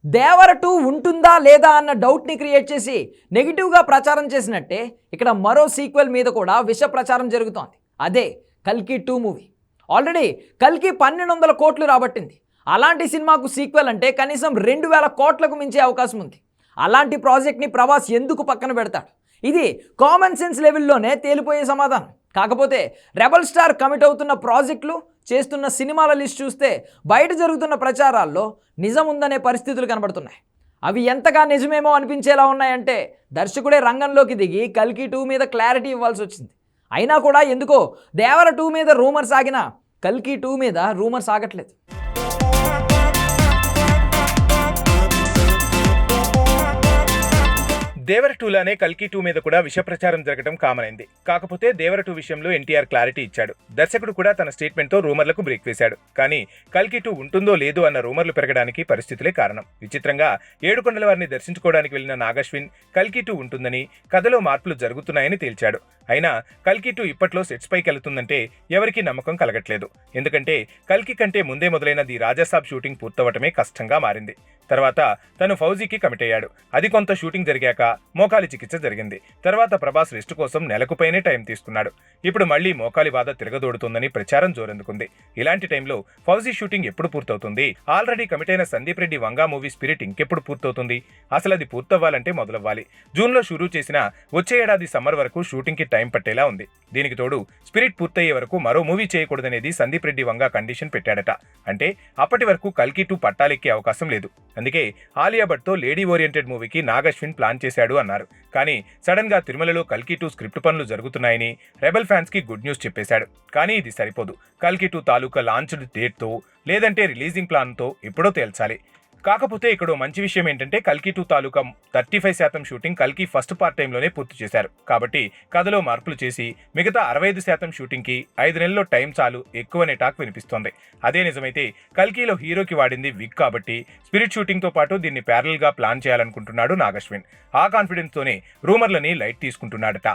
దేవర 2 ఉంటుందా లేదా అన్న డౌట్ని క్రియేట్ చేసి నెగిటివ్గా ప్రచారం చేసినట్టే ఇక్కడ మరో సీక్వెల్ మీద కూడా విష ప్రచారం జరుగుతోంది. అదే కల్కి 2 మూవీ. ఆల్రెడీ కల్కి 1200 కోట్లు రాబట్టింది. అలాంటి సినిమాకు సీక్వెల్ అంటే కనీసం 2000 కోట్లకు మించే అవకాశం ఉంది. అలాంటి ప్రాజెక్ట్ని ప్రభాస్ ఎందుకు పక్కన పెడతాడు? ఇది కామన్ సెన్స్ లెవెల్లోనే తేలిపోయే సమాధానం. కాకపోతే రెబల్ స్టార్ కమిట్ అవుతున్న ప్రాజెక్టులు, చేస్తున్న సినిమాల లిస్ట్ చూస్తే బయట జరుగుతున్న ప్రచారాల్లో నిజం ఉందనే పరిస్థితులు కనబడుతున్నాయి. అవి ఎంతగా నిజమేమో అనిపించేలా ఉన్నాయంటే దర్శకుడే రంగంలోకి దిగి కల్కి 2 మీద క్లారిటీ ఇవ్వాల్సి వచ్చింది. అయినా కూడా ఎందుకో దేవర 2 మీద రూమర్స్ ఆగినా కల్కి 2 మీద రూమర్స్ ఆగట్లేదు. దేవర 2లానే కల్కి 2 మీద కూడా విష ప్రచారం జరగడం కామన్ అయింది. కాకపోతే దేవర 2 విషయంలో ఎన్టీఆర్ క్లారిటీ ఇచ్చాడు. దర్శకుడు కూడా తన స్టేట్మెంట్తో రూమర్లకు బ్రేక్ వేశాడు. కానీ కల్కి 2 ఉంటుందో లేదో అన్న రూమర్లు పెరగడానికి పరిస్థితులే కారణం. విచిత్రంగా ఏడుకొండల వారిని దర్శించుకోవడానికి వెళ్లిన నాగశ్విన్ కల్కి 2 ఉంటుందని, కథలో మార్పులు జరుగుతున్నాయని తేల్చాడు. అయినా కల్కి 2 ఇప్పట్లో సెట్స్ పైకి వెళ్తుందంటే ఎవరికీ నమ్మకం కలగట్లేదు. ఎందుకంటే కల్కి కంటే ముందే మొదలైన ది రాజాసాబ్ షూటింగ్ పూర్తవటమే కష్టంగా మారింది. తర్వాత తను ఫౌజీకి కమిట్ అయ్యాడు. అది కొంత షూటింగ్ జరిగాక మోకాలి చికిత్స జరిగింది. తర్వాత ప్రభాస్ రెస్ట్ కోసం నెలకు పైనే టైం తీసుకున్నాడు. ఇప్పుడు మళ్లీ మోకాలి బాధ తిరగదోడుతుందని ప్రచారం జోరందుకుంది. ఇలాంటి టైంలో ఫౌజీ షూటింగ్ ఎప్పుడు పూర్తవుతుంది? ఆల్రెడీ కమిట్ అయిన సందీప్ రెడ్డి వంగా మూవీ స్పిరిట్ ఇంకెప్పుడు పూర్తవుతుంది? అసలు అది పూర్తవ్వాలంటే మొదలవ్వాలి. జూన్లో షురూ చేసిన వచ్చే ఏడాది సమ్మర్ వరకు షూటింగ్ కి టైం పట్టేలా ఉంది. దీనికి తోడు స్పిరిట్ పూర్తయ్యే వరకు మరో మూవీ చేయకూడదనేది సందీప్ రెడ్డి వంగా కండిషన్ పెట్టాడట. అంటే అప్పటి వరకు కల్కి 2 పట్టాలెక్కే అవకాశం లేదు. అందుకే ఆలియా భట్తో లేడీ ఓరియంటెడ్ మూవీకి నాగశ్విన్ ప్లాన్ చేశాడు అన్నారు. కానీ సడన్ గా తిరుమలలో కల్కి 2 స్క్రిప్ట్ పనులు జరుగుతున్నాయని రెబల్ ఫ్యాన్స్ కి గుడ్ న్యూస్ చెప్పేశాడు. కానీ ఇది సరిపోదు. కల్కి 2 తాలూకా లాంచ్డ్ డేట్ తో లేదంటే రిలీజింగ్ ప్లాన్ తో ఎప్పుడో తేల్చాలి. కాకపోతే ఇక్కడ మంచి విషయం ఏంటంటే కల్కి 2 తాలూకా 35% షూటింగ్ కల్కి ఫస్ట్ పార్ట్ టైంలోనే పూర్తి చేశారు. కాబట్టి కథలో మార్పులు చేసి మిగతా 65% షూటింగ్ కి 5 నెలల్లో టైం చాలు ఎక్కువనే టాక్ వినిపిస్తోంది. అదే నిజమైతే కల్కిలో హీరోకి వాడింది విగ్ కాబట్టి స్పిరిట్ షూటింగ్ తో పాటు దీన్ని ప్యారల్ గా ప్లాన్ చేయాలనుకుంటున్నాడు నాగశ్విన్. ఆ కాన్ఫిడెన్స్ తోనే రూమర్లని లైట్ తీసుకుంటున్నాడట.